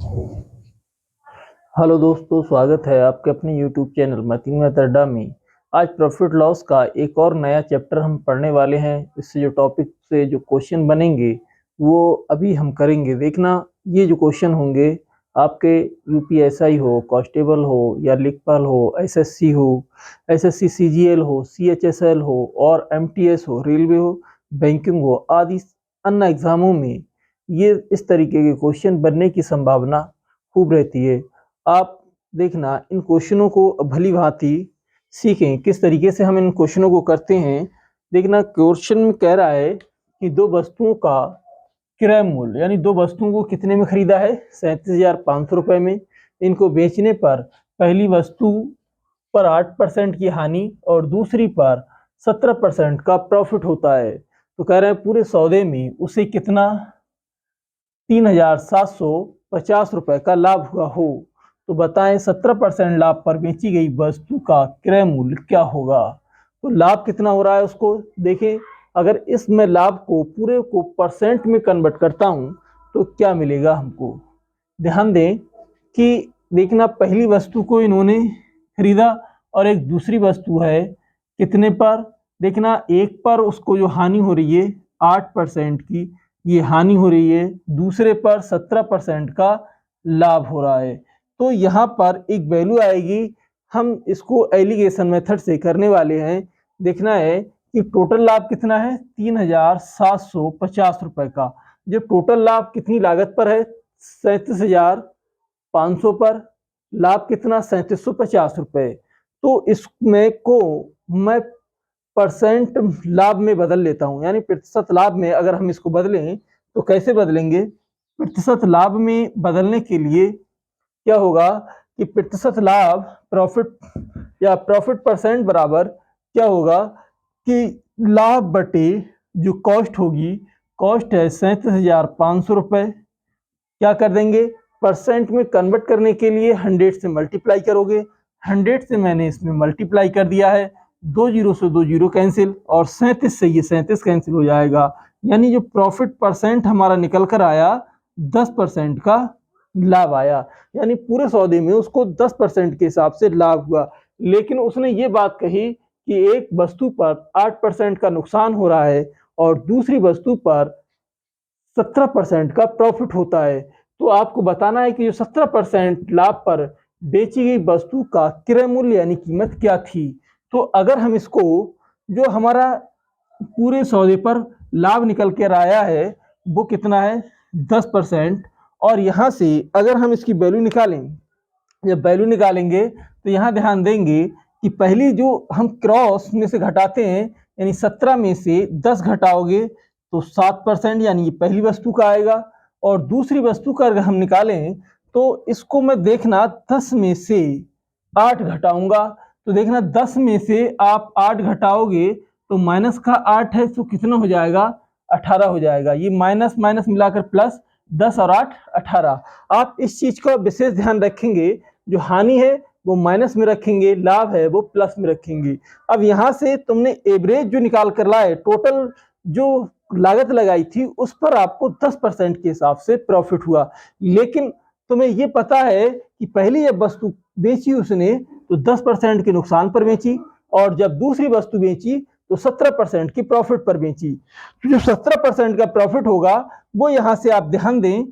Hello दोस्तों, स्वागत है आपके अपने यूट्यूब चैनल मतीन अड्डा में। आज प्रॉफिट लॉस का एक और नया चैप्टर हम पढ़ने वाले हैं। इससे जो टॉपिक से जो क्वेश्चन बनेंगे वो अभी हम करेंगे। देखना, ये जो क्वेश्चन होंगे आपके यूपीएसआई हो, कांस्टेबल हो या लेखपाल हो, एसएससी हो, एसएससी सीजीएल हो, सीएचएसएल हो और एमटीएस हो, रेलवे हो, बैंकिंग हो आदि अन्य एग्जामों में ये इस तरीके के क्वेश्चन बनने की संभावना खूब रहती है। आप देखना, इन क्वेश्चनों को भली भांति सीखें किस तरीके से हम इन क्वेश्चनों को करते हैं। देखना, क्वेश्चन में कह रहा है कि दो वस्तुओं का क्रय मूल्य, यानी दो वस्तुओं को कितने में खरीदा है, 37,500 रुपए में। इनको बेचने पर पहली वस्तु पर 8% की हानि और दूसरी पर 17% का प्रॉफिट होता है। तो कह रहे हैं पूरे सौदे में उसे कितना 3,750 रुपए का लाभ हुआ हो। तो बताएं 17% लाभ पर बेची गई वस्तु का क्रय मूल्य क्या होगा। तो लाभ कितना हो रहा है उसको देखें। अगर इसमें लाभ को पूरे को परसेंट में कन्वर्ट करता हूं तो क्या मिलेगा हमको। ध्यान दें कि देखना, पहली वस्तु को इन्होंने खरीदा और एक दूसरी वस्तु है कितने पर। देखना, एक पर उसको जो हानि हो रही है 8% की, ये हानि हो रही है, दूसरे पर 17% का लाभ हो रहा है। तो यहाँ पर एक वैल्यू आएगी। हम इसको एलिगेशन मेथड से करने वाले हैं। देखना है कि टोटल लाभ कितना है, 3,750 रुपए का। जो टोटल लाभ कितनी लागत पर है, 37,500 पर। लाभ कितना, 3750 रुपए। तो इसमें को मैं परसेंट लाभ में बदल लेता हूं, यानी प्रतिशत लाभ में अगर हम इसको बदलें तो कैसे बदलेंगे। प्रतिशत लाभ में बदलने के लिए क्या होगा कि प्रतिशत लाभ प्रॉफिट या प्रॉफिट परसेंट बराबर क्या होगा कि लाभ बटे जो कॉस्ट होगी। कॉस्ट है 37,500 रुपए। क्या कर देंगे, परसेंट में कन्वर्ट करने के लिए 100 से मल्टीप्लाई करोगे। 100 से मैंने इसमें मल्टीप्लाई कर दिया है, 2 जीरो से 2 जीरो कैंसिल और 37 से ये 37 कैंसिल हो जाएगा। यानी जो प्रॉफिट परसेंट हमारा निकल कर आया 10% का लाभ आया। यानी पूरे सौदे में उसको 10% के हिसाब से लाभ हुआ। लेकिन उसने ये बात कही कि एक वस्तु पर 8% का नुकसान हो रहा है और दूसरी वस्तु पर 17% का प्रॉफिट होता है। तो आपको बताना है कि जो 17% लाभ पर बेची गई वस्तु का क्रय मूल्य यानी कीमत क्या थी। तो अगर हम इसको, जो हमारा पूरे सौदे पर लाभ निकल कर आया है वो कितना है 10%। और यहां से अगर हम इसकी वैल्यू निकालें, जब वैल्यू निकालेंगे तो यहाँ ध्यान देंगे कि पहली जो हम क्रॉस में से घटाते हैं, यानी 17 में से 10 घटाओगे तो 7%, यानी ये पहली वस्तु का आएगा। और दूसरी वस्तु का अगर हम निकालें तो इसको मैं देखना 10 में से 8 घटाऊंगा। तो देखना 10 में से आप 8 घटाओगे तो माइनस का 8 है तो कितना हो जाएगा, 18 हो जाएगा। ये माइनस माइनस मिलाकर प्लस, 10 और 8 18। आप इस चीज का विशेष ध्यान रखेंगे, जो हानि है वो माइनस में रखेंगे, लाभ है वो प्लस में रखेंगे। अब यहां से तुमने एवरेज जो निकाल कर लाए, टोटल जो लागत लगाई थी उस पर आपको 10% के हिसाब से प्रॉफिट हुआ। लेकिन तुम्हें ये पता है कि पहली जब वस्तु बेची उसने तो 10% के नुकसान पर बेची और जब दूसरी वस्तु बेची तो 17% की प्रॉफिट पर बेची। तो जो 17% का प्रॉफिट होगा वो यहां से आप ध्यान दें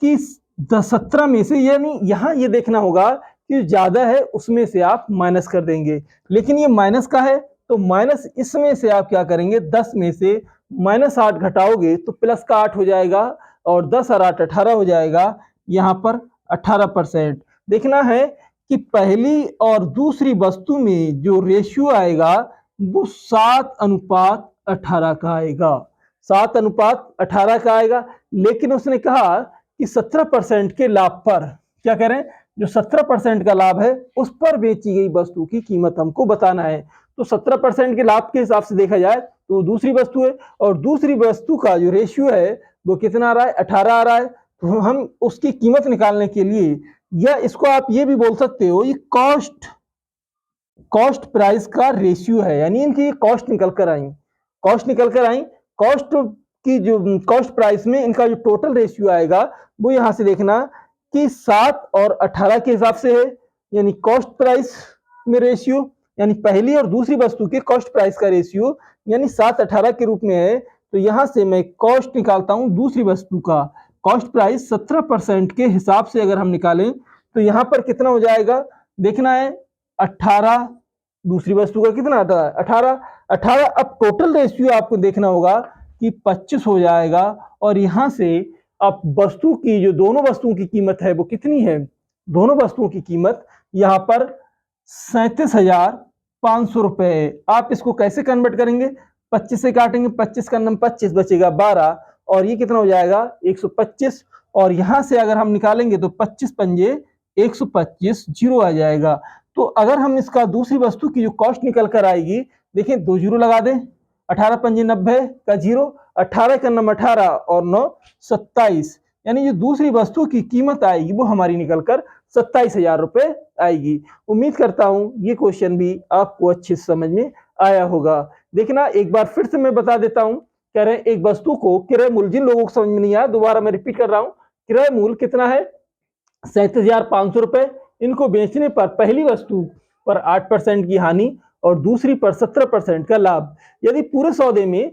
कि 17 में से, यानी यहां ये देखना होगा कि ज्यादा है उसमें से आप माइनस कर देंगे। लेकिन ये माइनस का है तो माइनस इसमें से आप क्या करेंगे, 10 में से -8 घटाओगे तो प्लस का 8 हो जाएगा और 10 और 8 18 हो जाएगा। यहाँ पर 18%। देखना है कि पहली और दूसरी वस्तु में जो रेशियो आएगा वो 7:18 का आएगा। 7:18 का आएगा। लेकिन उसने कहा कि 17% के लाभ पर क्या करें, जो 17% का लाभ है उस पर बेची गई वस्तु की कीमत हमको बताना है। तो 17% के लाभ के हिसाब से देखा जाए तो दूसरी वस्तु है और दूसरी वस्तु का जो रेशियो है वो कितना आ रहा है, 18 आ रहा है। तो हम उसकी कीमत निकालने के लिए, या इसको आप ये भी बोल सकते हो, ये कॉस्ट प्राइस का रेशियो है, यानी इनकी कॉस्ट निकल कर आई। कॉस्ट की जो कॉस्ट प्राइस में इनका जो टोटल रेशियो आएगा वो यहां से देखना कि 7 और 18 के हिसाब से है, यानी कॉस्ट प्राइस में रेशियो, यानी पहली और दूसरी वस्तु के कॉस्ट प्राइस का रेशियो यानी 7-18 के रूप में है। तो यहां से मैं कॉस्ट निकालता हूं दूसरी वस्तु का। कॉस्ट प्राइस 17% के हिसाब से अगर हम निकालें तो यहां पर कितना हो जाएगा, देखना है 18, दूसरी वस्तु का कितना आता है 18। अब टोटल रेशियो आपको देखना होगा कि 25 हो जाएगा। और यहां से अब वस्तु की जो दोनों वस्तुओं की कीमत है वो कितनी है, दोनों वस्तुओं की कीमत यहां पर 37,500 रुपए। आप इसको कैसे कन्वर्ट करेंगे, 25 से काटेंगे, 25 का नंबर 25 बचेगा 12 और ये कितना हो जाएगा 125। और यहां से अगर हम निकालेंगे तो 25 पंजे 125 जीरो आ जाएगा। तो अगर हम इसका दूसरी वस्तु की जो कॉस्ट निकल कर आएगी, देखिए 2 जीरो लगा दें, 18 पंजे 90 का जीरो, 18 का नंबर 18 और 9 27, यानी जो दूसरी वस्तु की कीमत आएगी वो हमारी निकलकर 27,000 रुपए आएगी। उम्मीद करता हूं ये क्वेश्चन भी आपको अच्छे से समझ में आया होगा। देखना एक बार फिर से मैं बता देता हूं, कह रहे हैं एक वस्तु को क्रय मूल्य, जिन लोगों को समझ में नहीं आया दोबारा मैं रिपीट कर रहा हूं, क्रय मूल्य कितना है 37,500 रुपए। इनको बेचने पर पहली वस्तु पर 8% की हानि और दूसरी पर 17% का लाभ। यदि पूरे सौदे में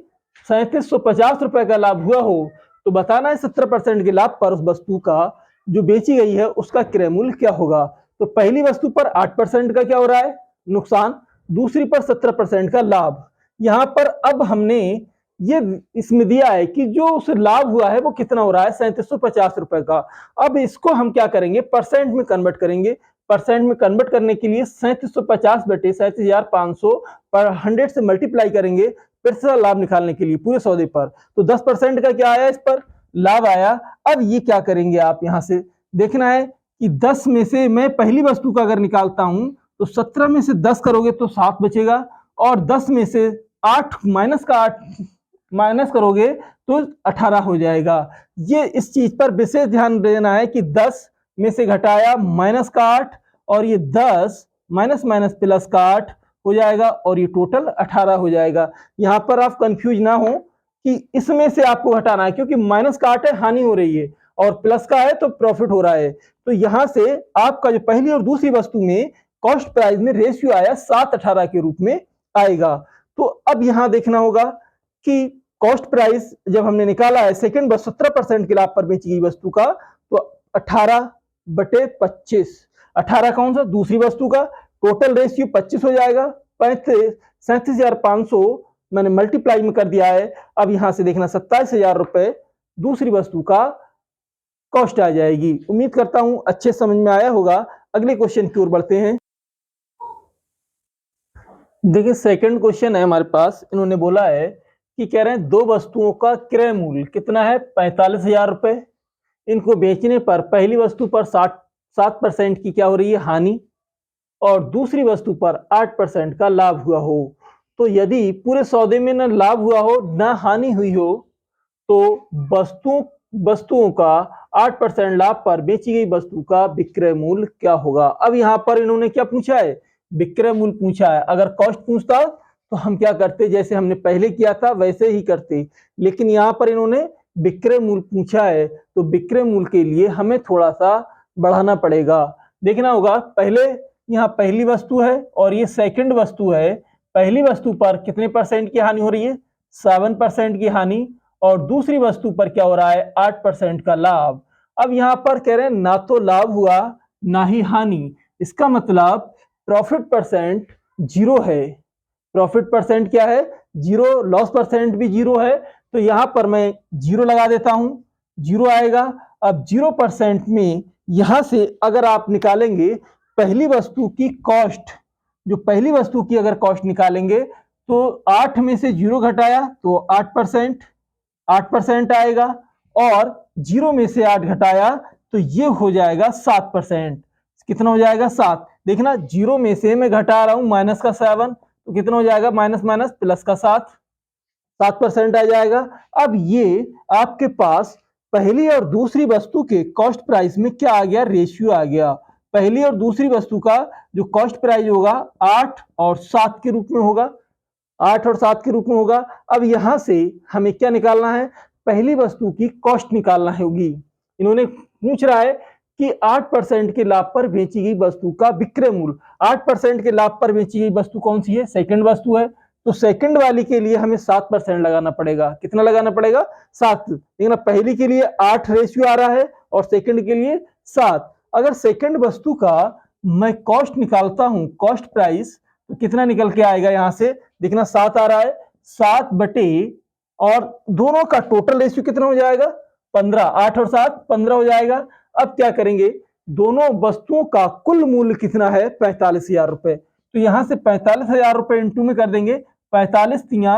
3750 रुपए का लाभ हुआ हो तो बताना है 17% के लाभ पर उस वस्तु का जो बेची गई है उसका क्रय मूल्य क्या होगा। तो पहली वस्तु पर 8% का क्या हो रहा है नुकसान, दूसरी पर 17% का लाभ। यहां पर अब हमने ये इसमें दिया है कि जो उसे लाभ हुआ है वो कितना हो रहा है 3750 रुपए का। अब इसको हम क्या करेंगे परसेंट में कन्वर्ट करेंगे। परसेंट में कन्वर्ट करने के लिए 3750 बटे 37,500 पर 100 से मल्टीप्लाई करेंगे प्रतिशत लाभ निकालने के लिए पूरे सौदे पर। तो 10% का क्या आया इस पर लाभ आया। अब ये क्या करेंगे आप यहां से देखना है कि 10 में से मैं पहली वस्तु का अगर निकालता हूं तो 17 में से 10 करोगे तो 7 बचेगा और 10 में से 8 माइनस करोगे तो 18 हो जाएगा। ये इस चीज पर विशेष ध्यान देना है कि 10 में से घटाया माइनस का 8 और ये 10 माइनस माइनस प्लस का 8 हो जाएगा और ये टोटल 18 हो जाएगा। यहां पर आप कंफ्यूज ना हो कि इसमें से आपको हटाना है क्योंकि माइनस का 8 है हानि हो रही है और प्लस का है तो प्रॉफिट हो रहा है। तो यहां से आपका जो पहली और दूसरी वस्तु में कॉस्ट प्राइस में रेशियो आया 7-18 के रूप में आएगा। तो अब यहां देखना होगा कि कॉस्ट प्राइस जब हमने निकाला है सेकंड 17% के लाभ पर बेची गई वस्तु का तो 18 बटे 25, 18 कौन सा दूसरी वस्तु का, टोटल रेशियो 25 हो जाएगा। 37,500 मैंने मल्टीप्लाई में कर दिया है। अब यहां से देखना 27,000 रुपए दूसरी वस्तु का कॉस्ट आ जाएगी। उम्मीद करता हूं अच्छे समझ में आया होगा। अगले क्वेश्चन की ओर बढ़ते हैं। देखिए सेकंड क्वेश्चन है हमारे पास, इन्होंने बोला है कि कह रहे हैं दो वस्तुओं का क्रय मूल्य कितना है 45,000 रुपए। इनको बेचने पर पहली वस्तु पर 7% की क्या हो रही है हानि और दूसरी वस्तु पर 8% का लाभ हुआ हो। तो यदि पूरे सौदे में न लाभ हुआ हो न हानि हुई हो तो वस्तुओं का 8% लाभ पर बेची गई वस्तु का विक्रय मूल्य क्या होगा। अब यहां पर इन्होंने क्या पूछा है विक्रय मूल्य पूछा है। अगर कॉस्ट पूछता तो हम क्या करते, जैसे हमने पहले किया था वैसे ही करते, लेकिन यहां पर इन्होंने विक्रय मूल्य पूछा है तो विक्रय मूल्य के लिए हमें थोड़ा सा बढ़ाना पड़ेगा। देखना होगा पहले यहाँ पहली वस्तु है और ये सेकंड वस्तु है। पहली वस्तु पर कितने परसेंट की हानि हो रही है 7% की हानि और दूसरी वस्तु पर क्या हो रहा है 8% का लाभ। अब यहां पर कह रहे हैं ना तो लाभ हुआ ना ही हानि, इसका मतलब प्रॉफिट परसेंट जीरो है। प्रॉफिट परसेंट क्या है जीरो, लॉस परसेंट भी जीरो है। तो यहां पर मैं जीरो लगा देता हूं, जीरो आएगा। अब 0% में यहां से अगर आप निकालेंगे पहली वस्तु की कॉस्ट, जो पहली वस्तु की अगर कॉस्ट निकालेंगे तो 8 में से 0 घटाया तो 8% आएगा और 0 में से 8 घटाया तो ये हो जाएगा 7%। कितना हो जाएगा 7। देखना 0 में से मैं घटा रहा हूं माइनस का 7 तो कितना हो जाएगा माइनस माइनस प्लस का 7% आ जाएगा। अब ये आपके पास पहली और दूसरी वस्तु के कॉस्ट प्राइस में क्या आ गया रेशियो आ गया। पहली और दूसरी वस्तु का जो कॉस्ट प्राइस होगा 8 और 7 के रूप में होगा, 8 और 7 के रूप में होगा। अब यहां से हमें क्या निकालना है पहली वस्तु की कॉस्ट निकालना होगी। इन्होंने पूछ रहा है कि 8% के लाभ पर बेची गई वस्तु का विक्रय मूल्य, 8% के लाभ पर बेची गई वस्तु कौन सी है? सेकंड वस्तु है। तो सेकंड वाली के लिए हमें 7% लगाना पड़ेगा। कितना लगाना पड़ेगा? 7। लेकिन पहली के लिए 8 रेशियो आ रहा है और सेकंड के लिए 7। अगर सेकंड वस्तु का मैं कॉस्ट निकालता हूं, कॉस्ट प्राइस, तो कितना निकल के आएगा? यहां से देखना 7 आ रहा है, 7 बटे और दोनों का टोटल रेशियो कितना हो जाएगा? 15। 8 और 7 15 हो जाएगा। अब क्या करेंगे? दोनों वस्तुओं का कुल मूल्य कितना है? 45,000 रुपए। तो यहां से 45,000 रुपए इंटू में कर देंगे। 45 तिया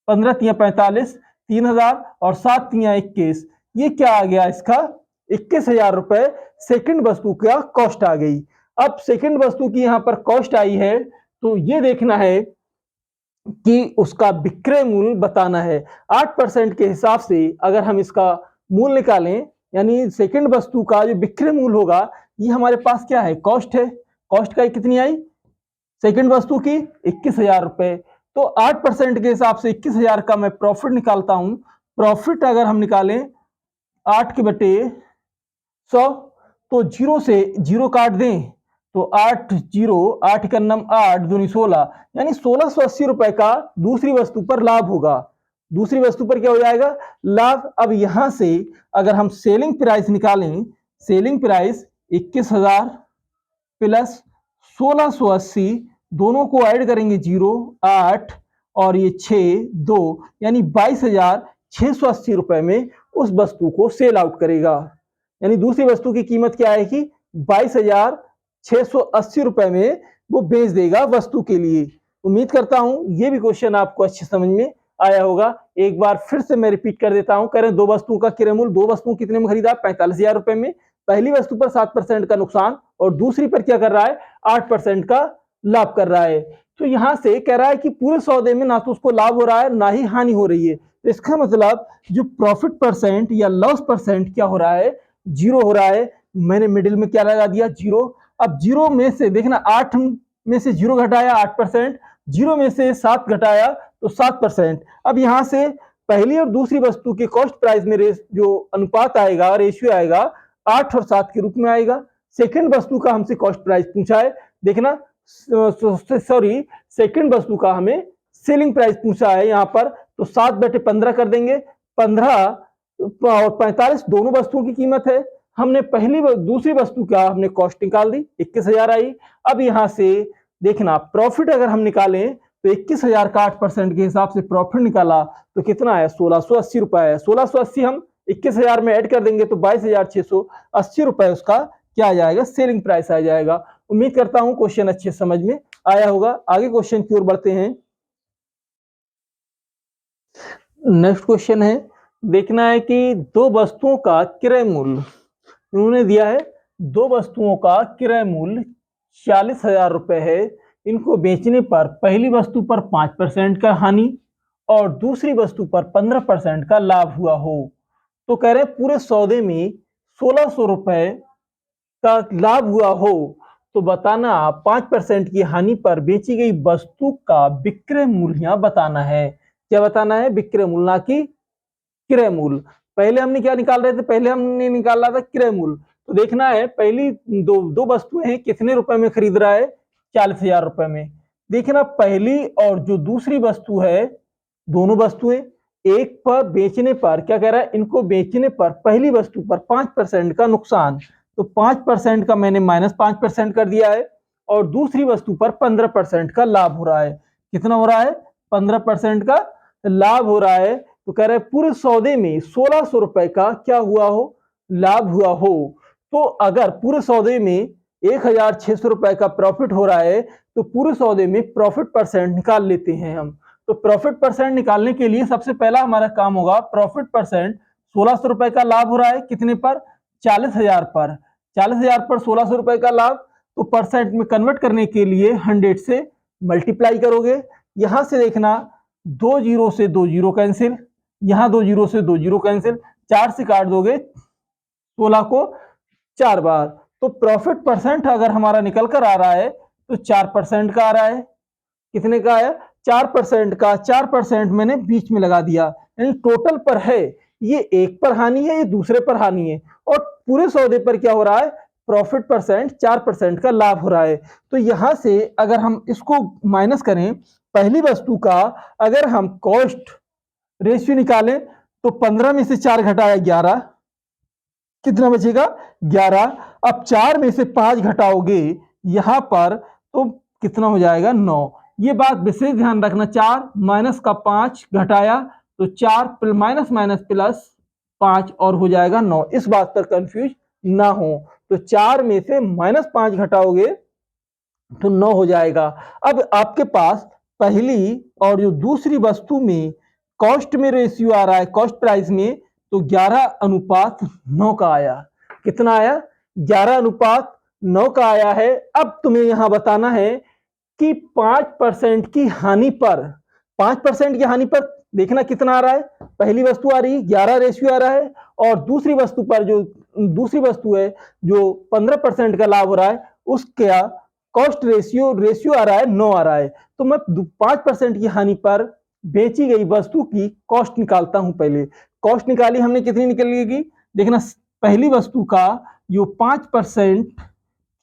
15 तिया 45, 3,000 और 7 तिया 21। ये क्या आ गया? इसका 21,000 रुपए सेकंड वस्तु का कॉस्ट आ गई। अब सेकंड वस्तु की यहां पर कॉस्ट आई है, तो ये देखना है कि उसका विक्रय मूल्य बताना है। 8% के हिसाब से अगर हम इसका मूल्य निकालें, यानी सेकंड वस्तु का जो विक्रय मूल्य होगा, ये हमारे पास क्या है? कॉस्ट है। कॉस्ट का कितनी आई सेकंड वस्तु की? 21,000 रुपए। तो 8% के हिसाब से 21,000 का मैं प्रॉफिट निकालता हूं। प्रॉफिट अगर हम निकालें 8 के बटे 100, तो जीरो से जीरो काट दें तो 8 जीरो 8 का नम 8 दूनी 16, यानी 1680 रुपए का दूसरी वस्तु पर लाभ होगा। दूसरी वस्तु पर क्या हो जाएगा? लाभ। अब यहां से अगर हम सेलिंग प्राइस निकालें, सेलिंग प्राइस 21,000 प्लस 1680, दोनों को ऐड करेंगे 0 8 और ये 6 2, यानी 22,680 रुपए में उस वस्तु को सेल आउट करेगा। यानी दूसरी वस्तु की कीमत क्या है कि 22,680 रुपए में वो बेच देगा वस्तु के लिए। उम्मीद करता हूं ये भी क्वेश्चन आपको अच्छे समझ में आया होगा। एक बार फिर से मैं रिपीट कर देता हूं। कह रहे हैं दो वस्तुओं का क्रय मूल्य, दो वस्तुओं कितने में खरीदा? 45,000 रुपए में। पहली वस्तु पर 7% का नुकसान और दूसरी पर क्या कर रहा है? 8% का लाभ कर रहा है। तो यहां से कह रहा है कि पूरे सौदे में ना तो उसको लाभ हो रहा है ना ही हानि हो रही है। तो इसका मतलब जो प्रॉफिट परसेंट या लॉस परसेंट क्या हो रहा है? 0 हो रहा है। मैंने मिडिल में क्या लगा दिया? 0। अब 0 में से देखना 8 में से 0 घटाया 8%, 0 में से 7 घटाया तो 7%। अब यहां से पहली और दूसरी वस्तु के कॉस्ट प्राइस में जो अनुपात आएगा, रेशियो आएगा, 8 और 7 के रूप में आएगा। सेकंड वस्तु का हमसे कॉस्ट प्राइस पूछा है, देखना सॉरी सेकंड वस्तु का हमें सेलिंग प्राइस पूछा है यहां पर, तो 7 बटे 15 कर देंगे। 15 और 45 दोनों वस्तुओं की कीमत है। हमने पहली दूसरी वस्तु का हमने कॉस्ट निकाल दी, 21,000 आई। अब यहां से देखना प्रॉफिट अगर हम निकालें तो 21,000 का 8% के हिसाब से प्रॉफिट निकाला तो कितना है? 1680 रुपए है। 1680 हम 21,000 में ऐड कर देंगे तो 22,680 रुपए उसका क्या आ जाएगा? सेलिंग प्राइस आ जाएगा। उम्मीद करता हूं क्वेश्चन अच्छे समझ में आया होगा। आगे क्वेश्चन की ओर बढ़ते हैं। नेक्स्ट क्वेश्चन है, देखना है कि दो वस्तुओं का क्रय मूल्य उन्होंने दिया है। दो वस्तुओं का क्रय मूल्य 40,000 रुपए है। इनको बेचने पर पहली वस्तु पर 5% का हानि और दूसरी वस्तु पर 15% का लाभ हुआ हो। तो कह रहे हैं पूरे सौदे में 1600 रुपए का लाभ हुआ हो तो बताना 5% की हानि पर बेची गई वस्तु का विक्रय मूल्य बताना है। क्या बताना है? विक्रय मूल्य, ना कि क्रय मूल्य। पहले हमने क्या निकाल रहे थे? पहले हमने निकाला था क्रय मूल्य। तो देखना है पहली दो वस्तुएं हैं, कितने रुपए में खरीद रहा है? 40,000 रुपए में। देखना पहली और जो दूसरी वस्तु है, दोनों वस्तुएं एक पर बेचने पर क्या कह रहा है? इनको बेचने पर पहली वस्तु पर 5% का नुकसान, तो 5% का मैंने -5% कर दिया है और दूसरी वस्तु पर 15% का लाभ हो रहा है। कितना हो रहा है? 15% का लाभ हो रहा है। तो कह रहे हैं पूरे सौदे में 1600 रुपए का क्या हुआ हो? लाभ हुआ हो। तो अगर पूरे सौदे में 1,600 रुपए का प्रॉफिट हो रहा है तो पूरे सौदे में प्रॉफिट परसेंट निकाल लेते हैं हम। तो प्रॉफिट परसेंट निकालने के लिए सबसे पहला हमारा काम होगा प्रॉफिट परसेंट। 1600 रुपए का लाभ हो रहा है, कितने पर? 40,000 पर। 40,000 पर 1600 रुपए का लाभ, तो परसेंट में कन्वर्ट करने के लिए 100 से मल्टीप्लाई करोगे। यहां से देखना 2 जीरो से 2 जीरो कैंसिल, यहां 2 जीरो से 2 जीरो कैंसिल, 4 से काट दोगे 16 को 4 बार। तो प्रॉफिट परसेंट अगर हमारा निकल कर आ रहा है तो 4% का आ रहा है। कितने का आया? 4% का। 4% मैंने बीच में लगा दिया, यानी टोटल पर है ये एक पर हानि है, ये दूसरे पर हानि है। और पूरे सौदे पर क्या हो रहा है, प्रॉफिट परसेंट 4% का लाभ हो रहा है। तो यहां से अगर हम इसको माइनस करें, पहली वस्तु का अगर हम कॉस्ट रेशियो निकालें तो 15 में से 4 घटाया 11, कितना बचेगा 11। अब 4 में से 5 घटाओगे यहां पर तो कितना हो जाएगा 9। ये बात विशेष ध्यान रखना, 4 माइनस का 5 घटाया तो 4 माइनस माइनस प्लस 5 और हो जाएगा 9। इस बात पर कंफ्यूज ना हो। तो 4 में से माइनस 5 घटाओगे तो 9 हो जाएगा। अब आपके पास पहली और जो दूसरी वस्तु में कॉस्ट में रेशियो आ रहा है, कॉस्ट प्राइस में, तो 11:9 का आया। कितना आया, 11:9 का आया है। अब तुम्हें यहां बताना है कि 5% की हानि पर, 5% की हानि पर देखना कितना आ रहा है। पहली वस्तु आ रही है 11 रेशियो आ रहा है, और दूसरी वस्तु पर जो दूसरी वस्तु है जो 15% का लाभ हो रहा है उसका कॉस्ट रेशियो आ रहा है 9 आ रहा है। तो मैं 5% की हानि पर बेची गई वस्तु की कॉस्ट निकालता हूं। पहले कॉस्ट निकाली हमने, कितनी निकलेगी देखना। पहली वस्तु का जो 5%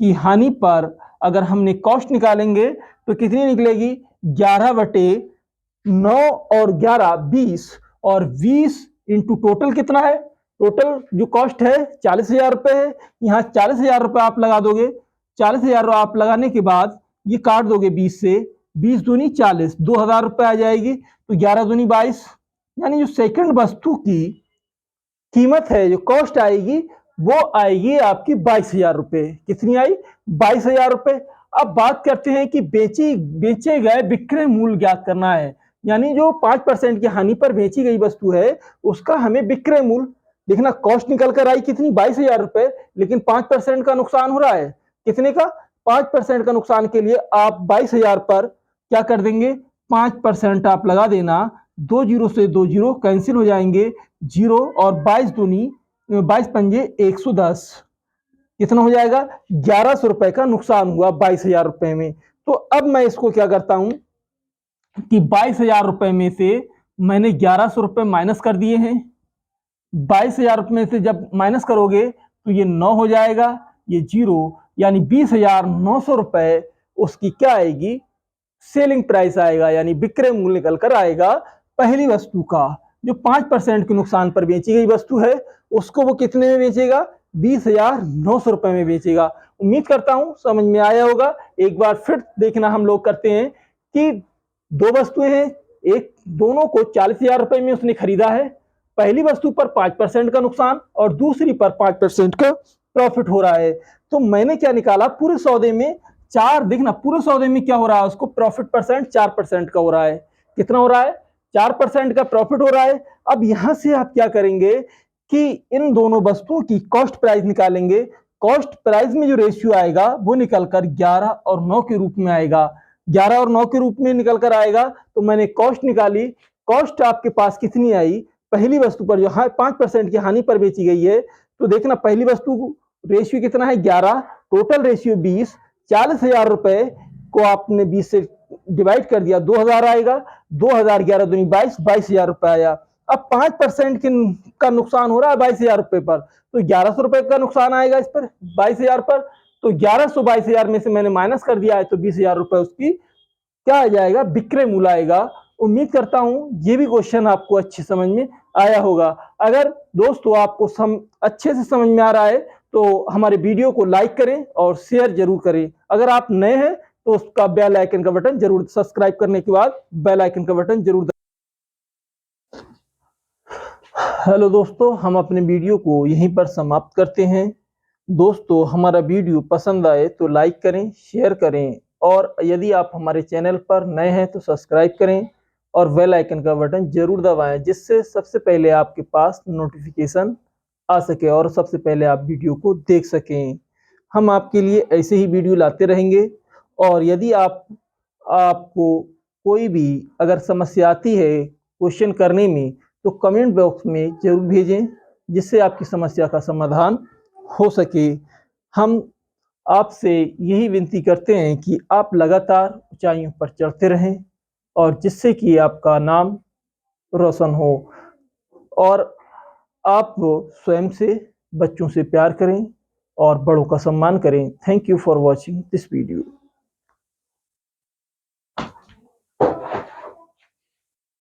की हानि पर अगर हमने कॉस्ट निकालेंगे तो कितनी निकलेगी, 11/9 और 11 20, और 20 इंटू टोटल कितना है, टोटल जो कॉस्ट है 40,000 रुपए है। यहाँ 40,000 रुपए आप लगा दोगे, 40,000 आप लगाने के बाद ये काट दोगे 20 से, 20 दूनी 40, 2,000 रुपए आ जाएगी। तो 11 दूनी 22, यानी जो सेकंड वस्तु की कीमत है, जो कॉस्ट आएगी वो आएगी आपकी 22,000 रुपए। कितनी आई, 22,000 रुपए। अब बात करते हैं कि बेचे गए विक्रय मूल्य ज्ञात करना है, यानी जो 5% की हानि पर बेची गई वस्तु है उसका हमें विक्रय मूल्य देखना। कॉस्ट निकल कर आई कितनी, 22,000 रुपए, लेकिन 5% का नुकसान हो रहा है। कितने का, 5% का नुकसान के लिए आप 22,000 पर क्या कर देंगे, 5% आप लगा देना। 2 जीरो से 2 जीरो कैंसिल हो जाएंगे, 0 और 22 दूनी 22 पंजे 110, कितना हो जाएगा, 1100 रुपए का नुकसान हुआ 22,000 रुपए में। तो अब मैं इसको क्या करता हूं कि 22,000 रुपए में से मैंने 1100 रुपए माइनस कर दिए हैं। 22,000 रुपए में से जब माइनस करोगे तो ये 9 हो जाएगा, ये 0, यानी 20,900 रुपए उसकी क्या आएगी, सेलिंग प्राइस आएगा, यानी विक्रय मूल्य निकल कर आएगा पहली वस्तु का। जो 5% के नुकसान पर बेची गई वस्तु है उसको वो कितने में बेचेगा, 20,900 रुपए में बेचेगा। उम्मीद करता हूं समझ में आया होगा। एक बार फिर देखना हम लोग करते हैं कि दो वस्तुएं हैं, एक दोनों को 40,000 रुपए में उसने खरीदा है। पहली वस्तु पर 5% का नुकसान और दूसरी पर 5% का प्रॉफिट हो रहा है। तो मैंने क्या निकाला, पूरे सौदे में 4, देखना पूरे सौदे में क्या हो रहा है, उसको प्रॉफिट परसेंट 4% का हो रहा है। कितना हो रहा है, 4% का प्रॉफिट हो रहा है। अब यहां से आप क्या करेंगे कि इन दोनों वस्तुओं की कॉस्ट प्राइस निकालेंगे। कॉस्ट प्राइस में जो रेशियो आएगा वो निकलकर 11 और 9 के रूप में आएगा। 11 और 9 के रूप में निकल कर आएगा। तो मैंने कॉस्ट निकाली, कॉस्ट आपके पास कितनी आई, पहली वस्तु पर जो 5% की हानि पर बेची गई है, तो देखना पहली वस्तु रेशियो कितना है 11, टोटल रेशियो 20, 40,000 रुपए को आपने 20 से डिवाइड कर दिया, 2,000 आएगा। 2,000 11 दूनी 22, 22,000 रुपए आया। अब 5% का नुकसान हो रहा है 22,000 रुपए पर, तो 1,100 रुपए का नुकसान आएगा इस पर 22,000 पर। तो 1,100 22,000 में से मैंने माइनस कर दिया है, तो 20,000 रुपए उसकी क्या आ जाएगा, विक्रय मूल्य आएगा। उम्मीद करता हूं ये भी क्वेश्चन आपको अच्छी समझ में आया होगा। अगर दोस्तों आपको अच्छे से समझ में आ रहा है तो हमारे वीडियो को लाइक करें और शेयर जरूर करें। अगर आप नए हैं तो उसका बेल आइकन का बटन जरूर, सब्सक्राइब करने के बाद बेल आइकन का बटन जरूर। हेलो दोस्तों, हम अपने वीडियो को यहीं पर समाप्त करते हैं। दोस्तों हमारा वीडियो पसंद आए तो लाइक करें, शेयर करें, और यदि आप हमारे चैनल पर नए हैं तो सब्सक्राइब करें और बेल आइकन का बटन जरूर दबाएं, जिससे सबसे पहले आपके पास नोटिफिकेशन आ सके और सबसे पहले आप वीडियो को देख सकें। हम आपके लिए ऐसे ही वीडियो लाते रहेंगे। और यदि आपको कोई भी अगर समस्या आती है क्वेश्चन करने में तो कमेंट बॉक्स में जरूर भेजें, जिससे आपकी समस्या का समाधान हो सके। हम आपसे यही विनती करते हैं कि आप लगातार ऊंचाइयों पर चढ़ते रहें और जिससे कि आपका नाम रोशन हो और आप स्वयं से बच्चों से प्यार करें और बड़ों का सम्मान करें। Thank you for watching this video.